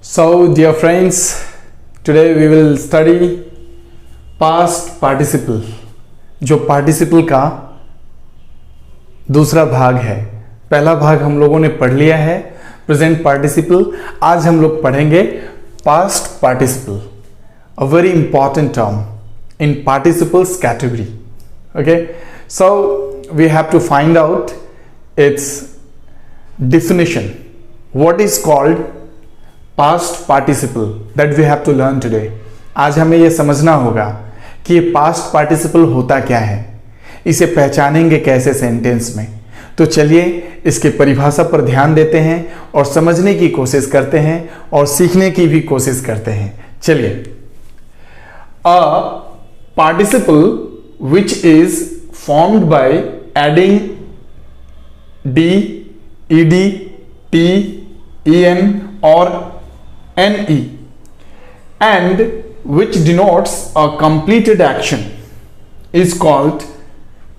So, dear friends, today we will study past participle, जो participle का दूसरा भाग है। पहला भाग हम लोगों ने पढ़ लिया है प्रेजेंट पार्टिसिपल। आज हम लोग पढ़ेंगे past participle, a very important term in participles category. Okay, so we have to find out its definition. What is called past participle that we have to learn today. आज हमें यह समझना होगा कि ये पास्ट पार्टिसिपल होता क्या है, इसे पहचानेंगे कैसे सेंटेंस में। तो चलिए इसके परिभाषा पर ध्यान देते हैं और समझने की कोशिश करते हैं और सीखने की भी कोशिश करते हैं। चलिए, a participle which is formed by adding D, ED, T, en or ne and which denotes a completed action is called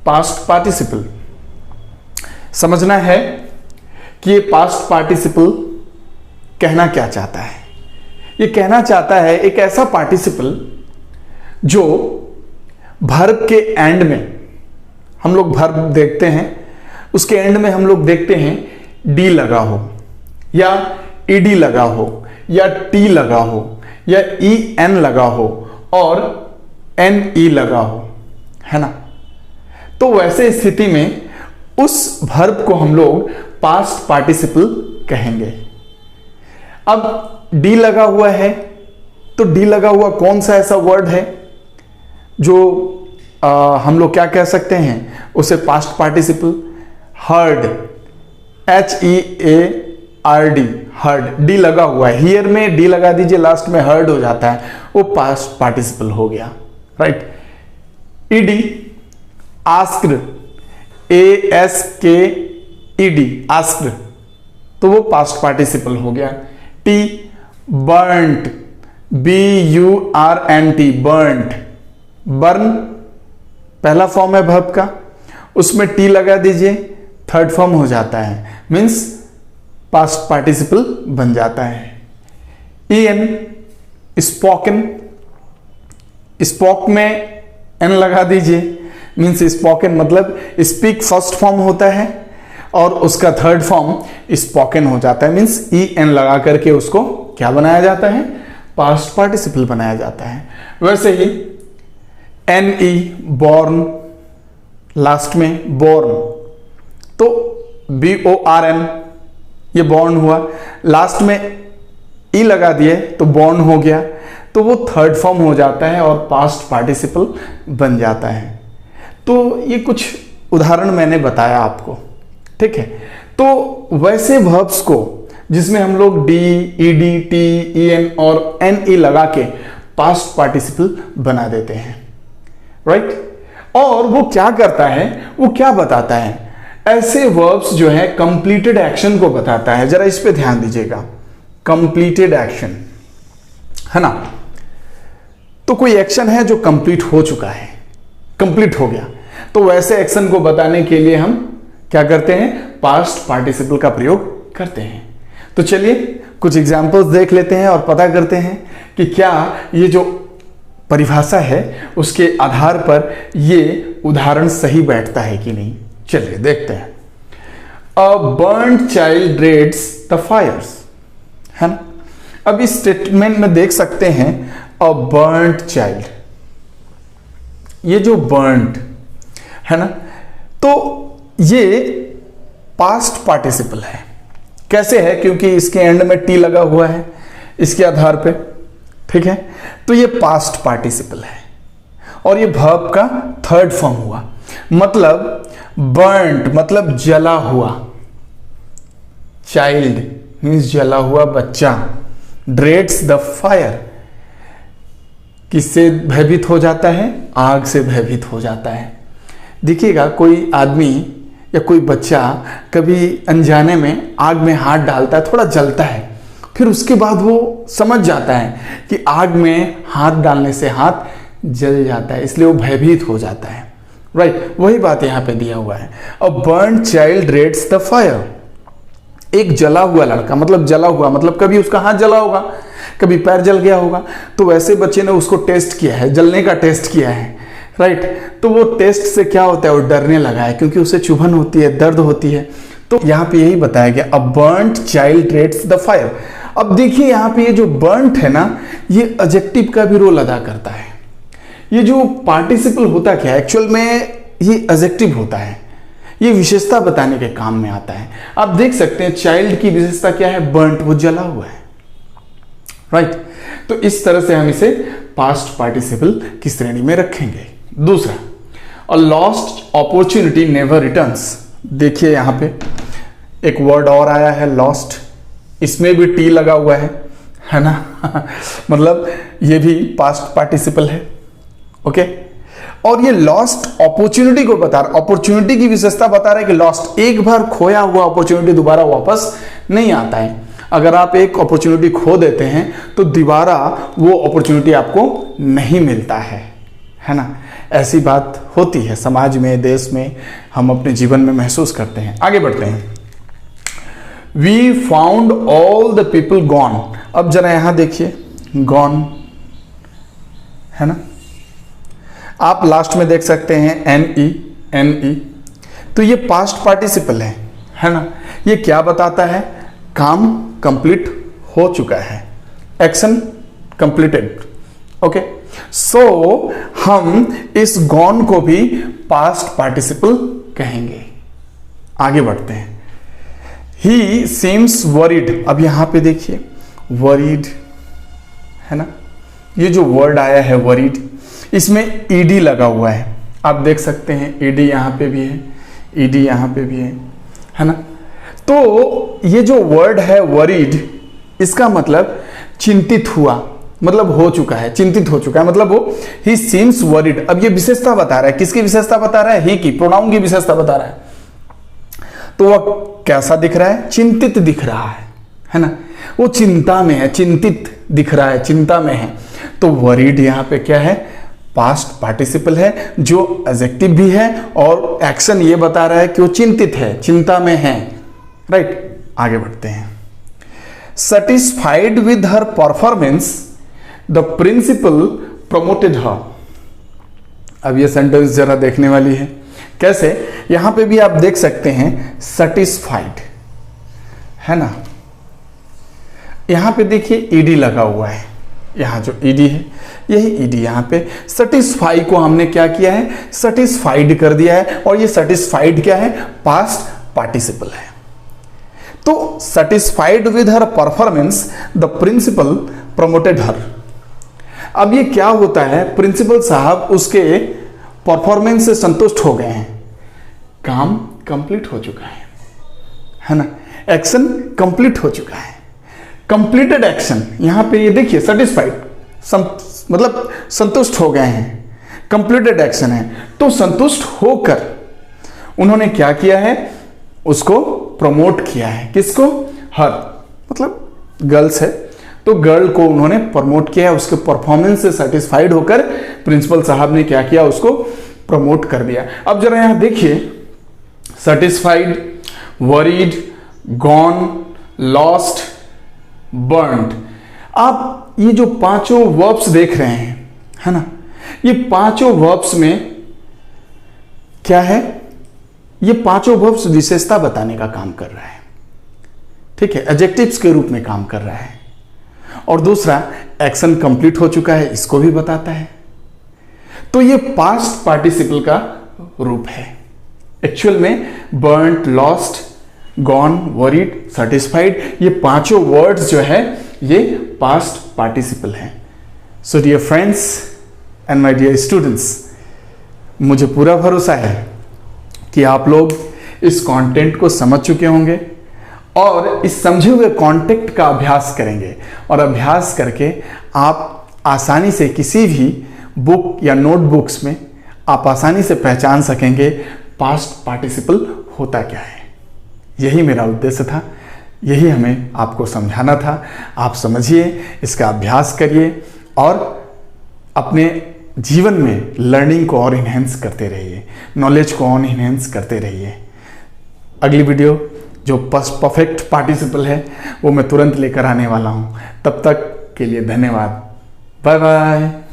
past participle. समझना है कि ये पास्ट पार्टिसिपल कहना क्या चाहता है। ये कहना चाहता है एक ऐसा पार्टिसिपल जो वर्ब के एंड में, हम लोग वर्ब देखते हैं, उसके एंड में हम लोग देखते हैं डी लगा हो या ईडी लगा हो या टी लगा हो या ई एन लगा हो और एन ई लगा हो, है ना। तो वैसे स्थिति में उस वर्ब को हम लोग पास्ट पार्टिसिपल कहेंगे। अब डी लगा हुआ है, तो डी लगा हुआ कौन सा ऐसा वर्ड है जो हम लोग क्या कह सकते हैं उसे past participle? Heard, HEARD, heard, D लगा हुआ है। हियर में डी लगा दीजिए, लास्ट में हर्ड हो जाता है, वो पास्ट पार्टिसिपल हो गया, right. ED, asked, ASKED, asked, तो वो पास्ट पार्टिसिपल हो गया। T, burnt, BURNT, burnt, burn पहला फॉर्म है वर्ब का, उसमें टी लगा दीजिए, थर्ड फॉर्म हो जाता है, मीन्स पास्ट पार्टिसिपल बन जाता है। EN, स्पोकन, स्पोक में एन लगा दीजिए, मीन्स स्पोकन मतलब स्पीक फर्स्ट फॉर्म होता है और उसका थर्ड फॉर्म स्पोकन हो जाता है, मीन्स EN लगा करके उसको क्या बनाया जाता है? पास्ट पार्टिसिपल बनाया जाता है। वैसे ही NE, बॉर्न, लास्ट में बॉर्न, तो BORN, ये बॉर्न हुआ, लास्ट में ई लगा दिए तो बॉर्न हो गया, तो वो थर्ड फॉर्म हो जाता है और पास्ट पार्टिसिपल बन जाता है। तो ये कुछ उदाहरण मैंने बताया आपको, ठीक है। तो वैसे वर्ब्स को जिसमें हम लोग डी, ईडी, टी, EN और NE लगा के पास्ट पार्टिसिपल बना देते हैं, राइट। और वो क्या करता है, वो क्या बताता है? ऐसे वर्ब्स जो है कंप्लीटेड एक्शन को बताता है। जरा इस पे ध्यान दीजिएगा, कंप्लीटेड एक्शन, है ना। तो कोई एक्शन है जो कंप्लीट हो चुका है, कंप्लीट हो गया, तो वैसे एक्शन को बताने के लिए हम क्या करते हैं? पास्ट पार्टिसिपल का प्रयोग करते हैं। तो चलिए कुछ एग्जांपल्स देख लेते हैं और पता करते हैं कि क्या ये जो परिभाषा है उसके आधार पर ये उदाहरण सही बैठता है कि नहीं। चलिए देखते हैं। A burned child dreads the fires, है ना। अब इस स्टेटमेंट में देख सकते हैं अ बर्न्ड चाइल्ड, ये जो बर्न्ड है ना, तो ये पास्ट पार्टिसिपल है। कैसे है? क्योंकि इसके एंड में टी लगा हुआ है इसके आधार पे, ठीक है। तो ये पास्ट पार्टिसिपल है और ये वर्ब का थर्ड फॉर्म हुआ। मतलब बर्न्ड मतलब जला हुआ, चाइल्ड मीन्स जला हुआ बच्चा, ड्रेड्स द फायर किससे भयभीत हो जाता है? आग से भयभीत हो जाता है। देखिएगा कोई आदमी या कोई बच्चा कभी अनजाने में आग में हाथ डालता है, थोड़ा जलता है, फिर उसके बाद वो समझ जाता है कि आग में हाथ डालने से हाथ जल जाता है, इसलिए वो भयभीत हो जाता है, राइट। वही बात यहां पे दिया हुआ है, a burned child dreads the fire. एक जला हुआ लड़का, मतलब जला हुआ मतलब कभी उसका हाथ जला होगा, कभी पैर जल गया होगा, तो वैसे बच्चे ने उसको टेस्ट किया है, जलने का टेस्ट किया है, राइट। तो वो टेस्ट से क्या होता है, वो डरने लगा है क्योंकि उसे चुभन होती है, दर्द होती है। तो यहाँ पे यही बताया गया, a burned child dreads the fire. अब देखिए यहाँ पे ये जो बर्न्ड है ना, ये एडजेक्टिव का भी रोल अदा करता है। ये जो पार्टिसिपल होता क्या है, एक्चुअल में ये एडजेक्टिव होता है, ये विशेषता बताने के काम में आता है। आप देख सकते हैं चाइल्ड की विशेषता क्या है, बर्न्ड, वो जला हुआ है, राइट। तो इस तरह से हम इसे पास्ट पार्टिसिपल की श्रेणी में रखेंगे। दूसरा, a lost opportunity never returns. देखिए यहां पे एक वर्ड और आया है, लॉस्ट, इसमें भी टी लगा हुआ है ना मतलब ये भी पास्ट पार्टिसिपल है, ओके। और ये लॉस्ट अपॉर्चुनिटी को बता रहा, अपॉर्चुनिटी की विशेषता बता रहा है कि लॉस्ट, एक बार खोया हुआ अपॉर्चुनिटी दोबारा वापस नहीं आता है। अगर आप एक अपॉर्चुनिटी खो देते हैं तो दोबारा वो अपॉर्चुनिटी आपको नहीं मिलता है ना। ऐसी बात होती है समाज में, देश में, हम अपने जीवन में महसूस करते हैं। आगे बढ़ते हैं। We found all the people gone. अब जरा यहां देखिए, गॉन है ना, आप लास्ट में देख सकते हैं एन ई, तो ये पास्ट पार्टिसिपल है ना। ये क्या बताता है, काम कंप्लीट हो चुका है, एक्शन कंप्लीटेड, ओके। सो हम इस गॉन को भी पास्ट पार्टिसिपल कहेंगे। आगे बढ़ते हैं। ही सीम्स वरीड। अब यहां पे देखिए वरीड है ना, ये जो वर्ड आया है वरीड, इसमें ईडी लगा हुआ है, आप देख सकते हैं ईडी यहां पे भी है, ईडी यहां पे भी है ना। तो ये जो वर्ड है वरीड, इसका मतलब चिंतित हुआ, मतलब हो चुका है, चिंतित हो चुका है, मतलब वो ही सीम्स वरीड। अब ये विशेषता बता रहा है, किसकी विशेषता बता रहा है, ही की, प्रोनाउन की विशेषता बता रहा है। तो वह कैसा दिख रहा है, चिंतित दिख रहा है ना, वो चिंता में है, चिंतित दिख रहा है, चिंता में है। तो वरीड यहां पे क्या है, पास्ट पार्टिसिपल है, जो एडजेक्टिव भी है और एक्शन ये बता रहा है कि वो चिंतित है, चिंता में है, राइट। आगे बढ़ते हैं। Satisfied with her performance the principal promoted her. अब ये सेंटेंस जरा देखने वाली है, कैसे, यहां पे भी आप देख सकते हैं सेटिस्फाइड है ना, यहां पे देखिए ईडी लगा हुआ है, यहां जो ईडी है यही ईडी, यहां पे सेटिस्फाई को हमने क्या किया है, सेटिस्फाइड कर दिया है, और ये सेटिस्फाइड क्या है, पास्ट पार्टिसिपल है। तो satisfied with her performance the principal promoted her. अब ये क्या होता है, प्रिंसिपल साहब उसके परफॉर्मेंस से संतुष्ट हो गए हैं, काम कंप्लीट हो चुका है ना, एक्शन कंप्लीट हो चुका है, कंप्लीटेड एक्शन। यहां पे ये देखिए सेटिस्फाइड, मतलब संतुष्ट हो गए हैं, कंप्लीटेड एक्शन है। तो संतुष्ट होकर उन्होंने क्या किया है, उसको प्रमोट किया है, किसको, हर, मतलब गर्ल्स है, तो गर्ल को उन्होंने प्रमोट किया है, उसके परफॉर्मेंस से सेटिस्फाइड होकर प्रिंसिपल साहब ने क्या किया, उसको प्रमोट कर दिया। अब जरा यहां देखिए, satisfied, worried, gone, lost, burned. आप ये जो पांचों वर्ब्स देख रहे हैं है ना, ये पांचों वर्ब्स में क्या है, ये पांचों वर्ब्स विशेषता बताने का काम कर रहा है, ठीक है, एडजेक्टिव्स के रूप में काम कर रहा है। और दूसरा, एक्शन कंप्लीट हो चुका है, इसको भी बताता है। तो ये पास्ट पार्टिसिपल का रूप है। एक्चुअल में burned, lost, gone, worried, satisfied, ये पांचों वर्ड्स जो है ये पास्ट पार्टिसिपल हैं। So dear friends and my dear students, मुझे पूरा भरोसा है कि आप लोग इस कंटेंट को समझ चुके होंगे और इस समझे हुए कंटेंट का अभ्यास करेंगे, और अभ्यास करके आप आसानी से किसी भी बुक या नोटबुक्स में आप आसानी से पहचान सकेंगे पास्ट पार्टिसिपल होता क्या है। यही मेरा उद्देश्य था, यही हमें आपको समझाना था। आप समझिए, इसका अभ्यास करिए और अपने जीवन में लर्निंग को और इन्हेंस करते रहिए, नॉलेज को और इन्हेंस करते रहिए। अगली वीडियो जो परफेक्ट पार्टिसिपल है वो मैं तुरंत लेकर आने वाला हूँ। तब तक के लिए धन्यवाद। Bye bye.